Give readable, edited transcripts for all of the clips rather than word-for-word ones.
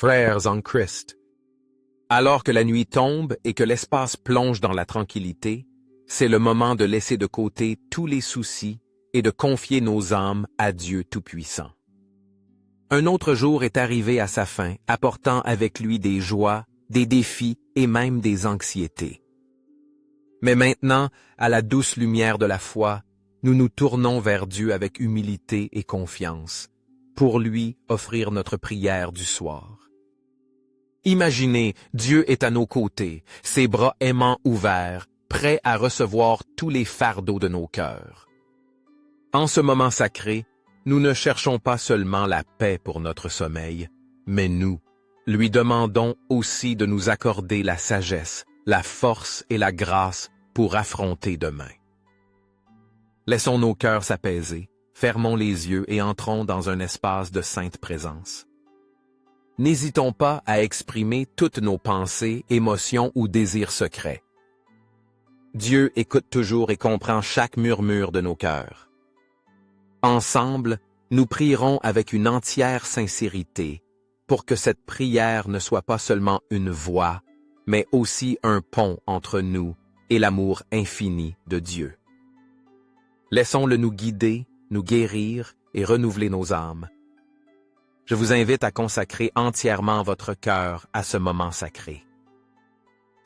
Frères en Christ. Alors que la nuit tombe et que l'espace plonge dans la tranquillité, c'est le moment de laisser de côté tous les soucis et de confier nos âmes à Dieu Tout-Puissant. Un autre jour est arrivé à sa fin, apportant avec lui des joies, des défis et même des anxiétés. Mais maintenant, à la douce lumière de la foi, nous nous tournons vers Dieu avec humilité et confiance, pour lui offrir notre prière du soir. Imaginez, Dieu est à nos côtés, ses bras aimants ouverts, prêts à recevoir tous les fardeaux de nos cœurs. En ce moment sacré, nous ne cherchons pas seulement la paix pour notre sommeil, mais nous lui demandons aussi de nous accorder la sagesse, la force et la grâce pour affronter demain. Laissons nos cœurs s'apaiser, fermons les yeux et entrons dans un espace de sainte présence. N'hésitons pas à exprimer toutes nos pensées, émotions ou désirs secrets. Dieu écoute toujours et comprend chaque murmure de nos cœurs. Ensemble, nous prierons avec une entière sincérité pour que cette prière ne soit pas seulement une voix, mais aussi un pont entre nous et l'amour infini de Dieu. Laissons-le nous guider, nous guérir et renouveler nos âmes. Je vous invite à consacrer entièrement votre cœur à ce moment sacré.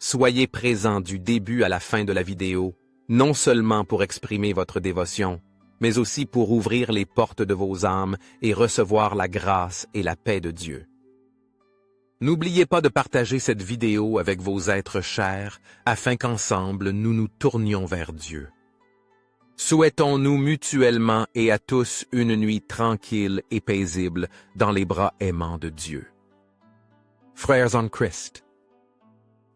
Soyez présents du début à la fin de la vidéo, non seulement pour exprimer votre dévotion, mais aussi pour ouvrir les portes de vos âmes et recevoir la grâce et la paix de Dieu. N'oubliez pas de partager cette vidéo avec vos êtres chers, afin qu'ensemble nous nous tournions vers Dieu. Souhaitons-nous mutuellement et à tous une nuit tranquille et paisible dans les bras aimants de Dieu. Frères en Christ.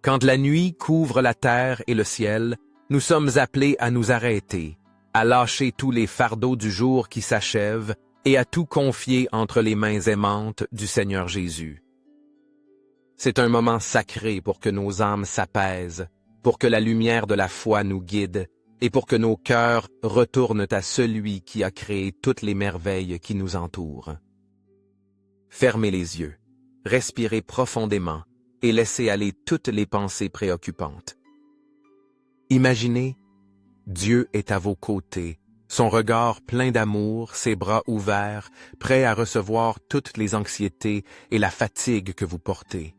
Quand la nuit couvre la terre et le ciel, nous sommes appelés à nous arrêter, à lâcher tous les fardeaux du jour qui s'achève et à tout confier entre les mains aimantes du Seigneur Jésus. C'est un moment sacré pour que nos âmes s'apaisent, pour que la lumière de la foi nous guide et pour que nos cœurs retournent à celui qui a créé toutes les merveilles qui nous entourent. Fermez les yeux, respirez profondément et laissez aller toutes les pensées préoccupantes. Imaginez, Dieu est à vos côtés, son regard plein d'amour, ses bras ouverts, prêt à recevoir toutes les anxiétés et la fatigue que vous portez.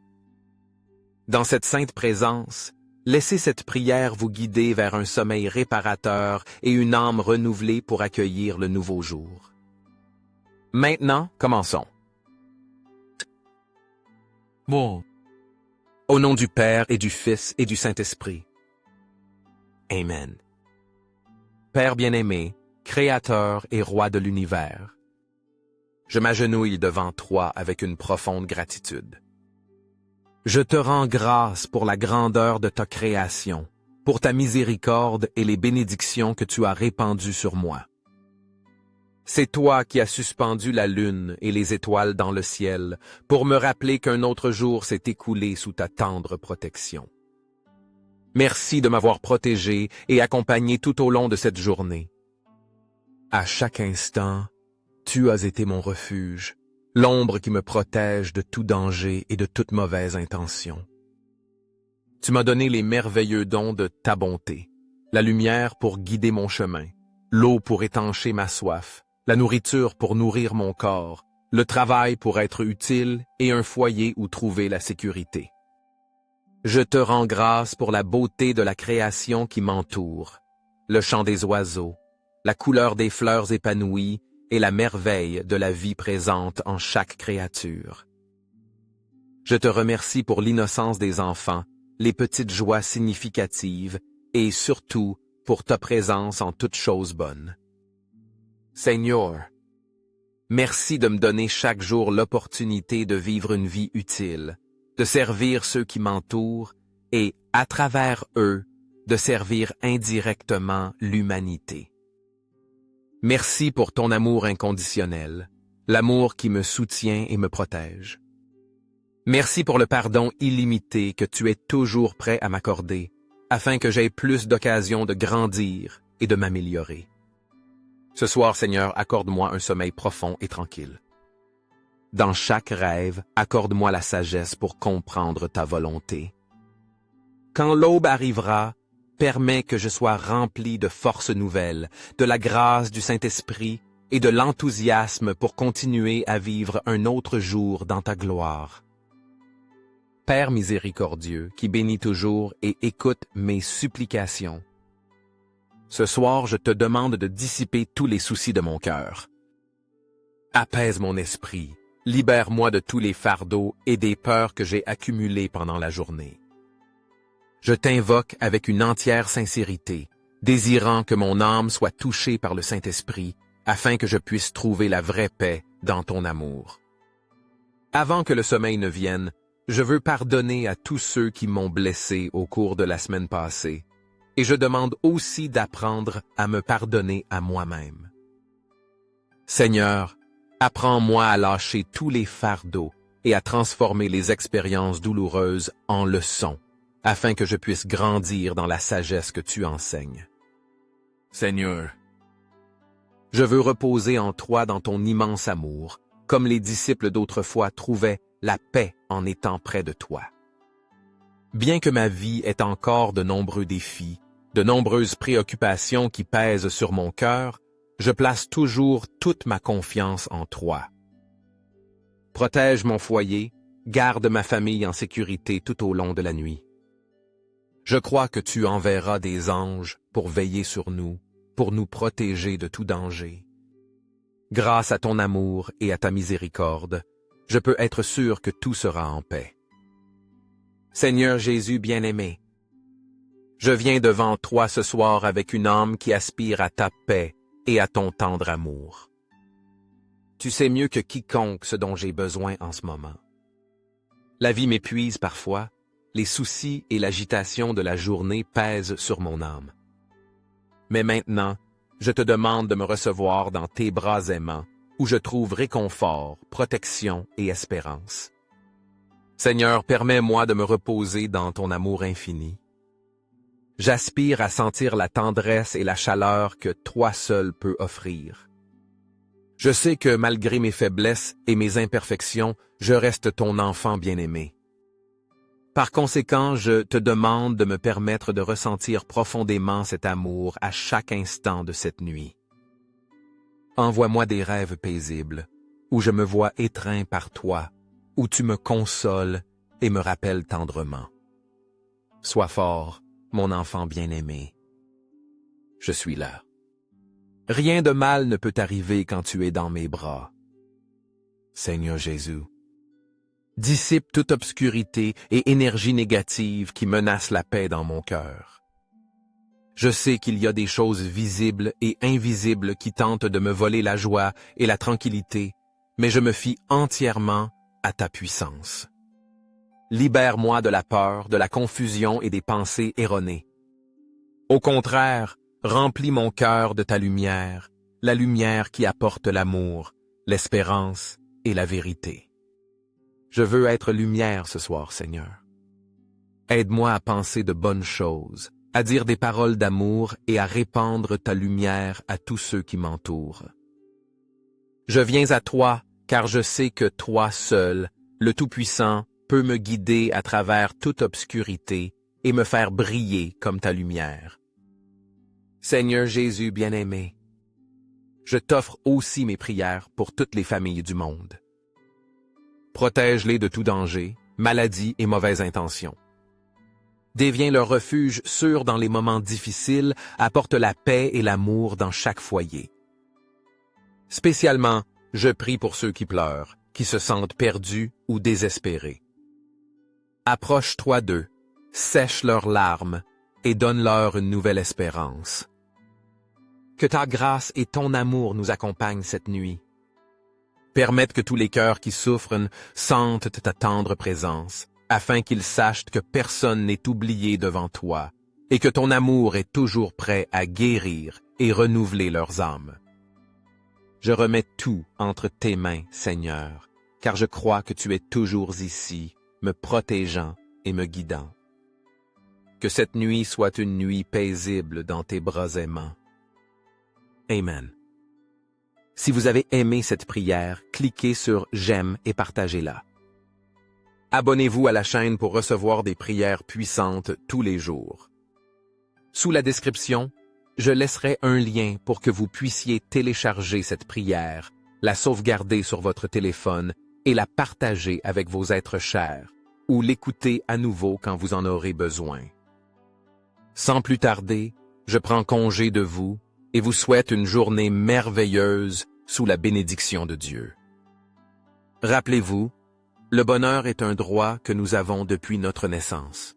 Dans cette sainte présence, laissez cette prière vous guider vers un sommeil réparateur et une âme renouvelée pour accueillir le nouveau jour. Maintenant, commençons. Bon. Au nom du Père et du Fils et du Saint-Esprit. Amen. Père bien-aimé, Créateur et Roi de l'univers, je m'agenouille devant toi avec une profonde gratitude. Je te rends grâce pour la grandeur de ta création, pour ta miséricorde et les bénédictions que tu as répandues sur moi. C'est toi qui as suspendu la lune et les étoiles dans le ciel pour me rappeler qu'un autre jour s'est écoulé sous ta tendre protection. Merci de m'avoir protégé et accompagné tout au long de cette journée. À chaque instant, tu as été mon refuge, l'ombre qui me protège de tout danger et de toute mauvaise intention. Tu m'as donné les merveilleux dons de ta bonté, la lumière pour guider mon chemin, l'eau pour étancher ma soif, la nourriture pour nourrir mon corps, le travail pour être utile et un foyer où trouver la sécurité. Je te rends grâce pour la beauté de la création qui m'entoure, le chant des oiseaux, la couleur des fleurs épanouies et la merveille de la vie présente en chaque créature. Je te remercie pour l'innocence des enfants, les petites joies significatives et surtout pour ta présence en toutes choses bonnes. Seigneur, merci de me donner chaque jour l'opportunité de vivre une vie utile, de servir ceux qui m'entourent et, à travers eux, de servir indirectement l'humanité. Merci pour ton amour inconditionnel, l'amour qui me soutient et me protège. Merci pour le pardon illimité que tu es toujours prêt à m'accorder, afin que j'aie plus d'occasions de grandir et de m'améliorer. Ce soir, Seigneur, accorde-moi un sommeil profond et tranquille. Dans chaque rêve, accorde-moi la sagesse pour comprendre ta volonté. Quand l'aube arrivera, permets que je sois rempli de forces nouvelles, de la grâce du Saint-Esprit et de l'enthousiasme pour continuer à vivre un autre jour dans ta gloire. Père miséricordieux, qui bénis toujours et écoute mes supplications, ce soir je te demande de dissiper tous les soucis de mon cœur. Apaise mon esprit, libère-moi de tous les fardeaux et des peurs que j'ai accumulés pendant la journée. Je t'invoque avec une entière sincérité, désirant que mon âme soit touchée par le Saint-Esprit, afin que je puisse trouver la vraie paix dans ton amour. Avant que le sommeil ne vienne, je veux pardonner à tous ceux qui m'ont blessé au cours de la semaine passée, et je demande aussi d'apprendre à me pardonner à moi-même. Seigneur, apprends-moi à lâcher tous les fardeaux et à transformer les expériences douloureuses en leçons, afin que je puisse grandir dans la sagesse que tu enseignes. Seigneur, je veux reposer en toi dans ton immense amour, comme les disciples d'autrefois trouvaient la paix en étant près de toi. Bien que ma vie ait encore de nombreux défis, de nombreuses préoccupations qui pèsent sur mon cœur, je place toujours toute ma confiance en toi. Protège mon foyer, garde ma famille en sécurité tout au long de la nuit. Je crois que tu enverras des anges pour veiller sur nous, pour nous protéger de tout danger. Grâce à ton amour et à ta miséricorde, je peux être sûr que tout sera en paix. Seigneur Jésus bien-aimé, je viens devant toi ce soir avec une âme qui aspire à ta paix et à ton tendre amour. Tu sais mieux que quiconque ce dont j'ai besoin en ce moment. La vie m'épuise parfois, les soucis et l'agitation de la journée pèsent sur mon âme. Mais maintenant, je te demande de me recevoir dans tes bras aimants, où je trouve réconfort, protection et espérance. Seigneur, permets-moi de me reposer dans ton amour infini. J'aspire à sentir la tendresse et la chaleur que toi seul peux offrir. Je sais que malgré mes faiblesses et mes imperfections, je reste ton enfant bien-aimé. Par conséquent, je te demande de me permettre de ressentir profondément cet amour à chaque instant de cette nuit. Envoie-moi des rêves paisibles, où je me vois étreint par toi, où tu me consoles et me rappelles tendrement. Sois fort, mon enfant bien-aimé. Je suis là. Rien de mal ne peut arriver quand tu es dans mes bras. Seigneur Jésus, dissipe toute obscurité et énergie négative qui menace la paix dans mon cœur. Je sais qu'il y a des choses visibles et invisibles qui tentent de me voler la joie et la tranquillité, mais je me fie entièrement à ta puissance. Libère-moi de la peur, de la confusion et des pensées erronées. Au contraire, remplis mon cœur de ta lumière, la lumière qui apporte l'amour, l'espérance et la vérité. Je veux être lumière ce soir, Seigneur. Aide-moi à penser de bonnes choses, à dire des paroles d'amour et à répandre ta lumière à tous ceux qui m'entourent. Je viens à toi, car je sais que toi seul, le Tout-Puissant, peut me guider à travers toute obscurité et me faire briller comme ta lumière. Seigneur Jésus bien-aimé, je t'offre aussi mes prières pour toutes les familles du monde. Protège-les de tout danger, maladie et mauvaises intentions. Deviens leur refuge sûr dans les moments difficiles, apporte la paix et l'amour dans chaque foyer. Spécialement, je prie pour ceux qui pleurent, qui se sentent perdus ou désespérés. Approche-toi d'eux, sèche leurs larmes et donne-leur une nouvelle espérance. Que ta grâce et ton amour nous accompagnent cette nuit. Permette que tous les cœurs qui souffrent sentent ta tendre présence, afin qu'ils sachent que personne n'est oublié devant toi et que ton amour est toujours prêt à guérir et renouveler leurs âmes. Je remets tout entre tes mains, Seigneur, car je crois que tu es toujours ici, me protégeant et me guidant. Que cette nuit soit une nuit paisible dans tes bras aimants. Amen. Si vous avez aimé cette prière, cliquez sur « J'aime » et partagez-la. Abonnez-vous à la chaîne pour recevoir des prières puissantes tous les jours. Sous la description, je laisserai un lien pour que vous puissiez télécharger cette prière, la sauvegarder sur votre téléphone et la partager avec vos êtres chers, ou l'écouter à nouveau quand vous en aurez besoin. Sans plus tarder, je prends congé de vous et vous souhaite une journée merveilleuse sous la bénédiction de Dieu. Rappelez-vous, le bonheur est un droit que nous avons depuis notre naissance.